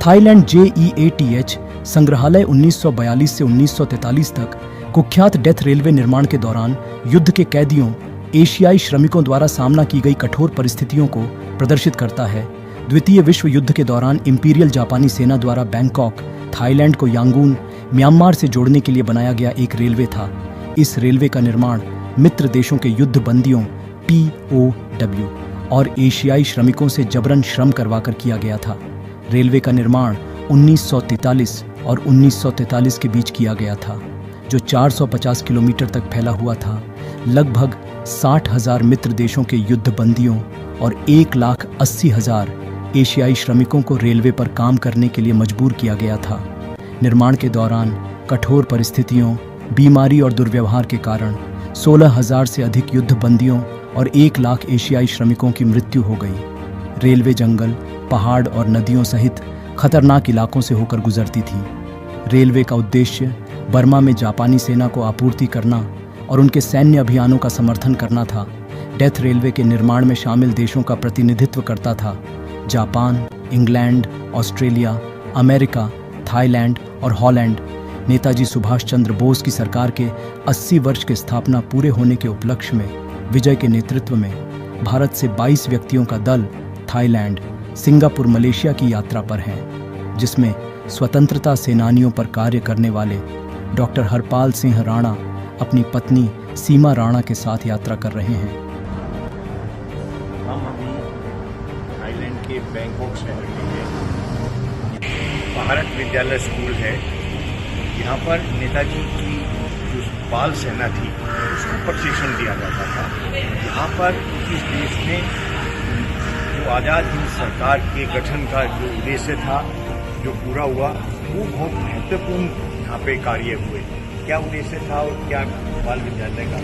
Thailand JEATH संग्रहालय 1942 से 1943 तक कुख्यात डेथ रेलवे निर्माण के दौरान युद्ध के कैदियों एशियाई श्रमिकों द्वारा सामना की गई कठोर परिस्थितियों को प्रदर्शित करता है। द्वितीय विश्व युद्ध के दौरान इंपीरियल जापानी सेना द्वारा बैंकॉक, थाईलैंड को यांगून, म्यांमार से जोड़ने के लिए बनाया गया एक रेलवे था। इस रेलवे का निर्माण मित्र देशों के युद्ध बंदियों POW और एशियाई श्रमिकों से जबरन श्रम करवाकर किया गया था। रेलवे का निर्माण 1943 और 1943 के बीच किया गया था, जो 450 किलोमीटर तक फैला हुआ था। लगभग 60,000 मित्र देशों के युद्ध बंदियों और 1,80,000 एशियाई श्रमिकों को रेलवे पर काम करने के लिए मजबूर किया गया था। निर्माण के दौरान कठोर परिस्थितियों, बीमारी और दुर्व्यवहार के कारण 16,000 से अधिक युद्ध बंदियों और 1 लाख एशियाई श्रमिकों की मृत्यु हो गई। रेलवे जंगल, पहाड़ और नदियों सहित खतरनाक इलाकों से होकर गुजरती थी। रेलवे का उद्देश्य बर्मा में जापानी सेना को आपूर्ति करना और उनके सैन्य अभियानों का समर्थन करना था। डेथ रेलवे के निर्माण में शामिल देशों का प्रतिनिधित्व करता था Japan, England, Australia, America, Thailand और हॉलैंड। नेताजी सुभाष चंद्र बोस की सरकार के 80 वर्ष के स्थापना पूरे होने के उपलक्ष्य में विजय के नेतृत्व में भारत से 22 व्यक्तियों का दल थाईलैंड, सिंगापुर, मलेशिया की यात्रा पर है, जिसमें स्वतंत्रता सेनानियों पर कार्य करने वाले डॉक्टर हरपाल सिंह राणा अपनी पत्नी सीमा राणा के साथ यात्रा कर रहे हैं। हम अभी थाईलैंड के बैंकॉक शहर में हैं। भारत विद्यालय स्कूल है। यहाँ पर नेताजी की जो बाल सेना थी उसको प्रशिक्षण दिया जाता था। यहाँ पर इस देश में जो आज़ाद हिंद सरकार के गठन का जो उद्देश्य था, जो पूरा हुआ, वो बहुत महत्वपूर्ण यहाँ पे कार्य हुए। क्या उद्देश्य था और क्या बाल विद्यालय का?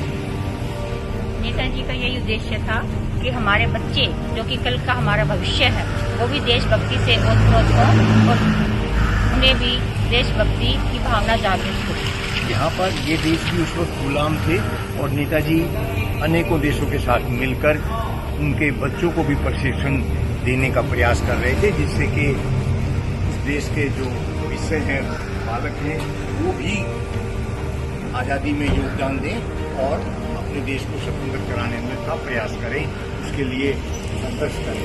नेताजी का यही उद्देश्य था कि हमारे बच्चे, जो कि कल का हमारा भविष्य है, वो भी देशभक्ति से ओतप्रोत हो और उन्हें भी देशभक्ति की भावना जागृत हो। यहाँ पर ये देश भी उस वक्त गुलाम थे और नेताजी अनेकों देशों के साथ मिलकर उनके बच्चों को भी प्रशिक्षण देने का प्रयास कर रहे थे, जिससे कि उस देश के जो भविष्य हैं, बालक हैं, वो भी आज़ादी में योगदान दें और अपने देश को स्वतंत्र कराने में का प्रयास करें, उसके लिए संघर्ष करें।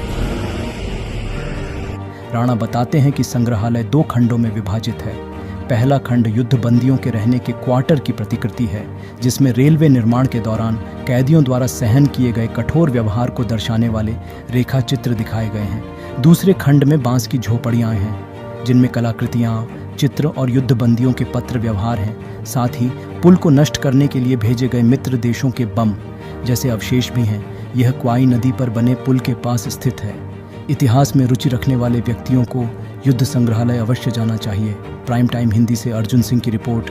राणा बताते हैं कि संग्रहालय 2 खंडों में विभाजित है। पहला खंड युद्ध बंदियों के रहने के क्वार्टर की प्रतिकृति है, जिसमें रेलवे निर्माण के दौरान कैदियों द्वारा सहन किए गए कठोर व्यवहार को दर्शाने वाले रेखा चित्र दिखाए गए हैं। दूसरे खंड में बांस की झोपड़ियां हैं, जिनमें कलाकृतियां, चित्र और युद्ध बंदियों के पत्र व्यवहार हैं। साथ ही पुल को नष्ट करने के लिए भेजे गए मित्र देशों के बम जैसे अवशेष भी हैं। यह क्वाई नदी पर बने पुल के पास स्थित है। इतिहास में रुचि रखने वाले व्यक्तियों को युद्ध संग्रहालय अवश्य जाना चाहिए। प्राइम टाइम हिंदी से अर्जुन सिंह की रिपोर्ट।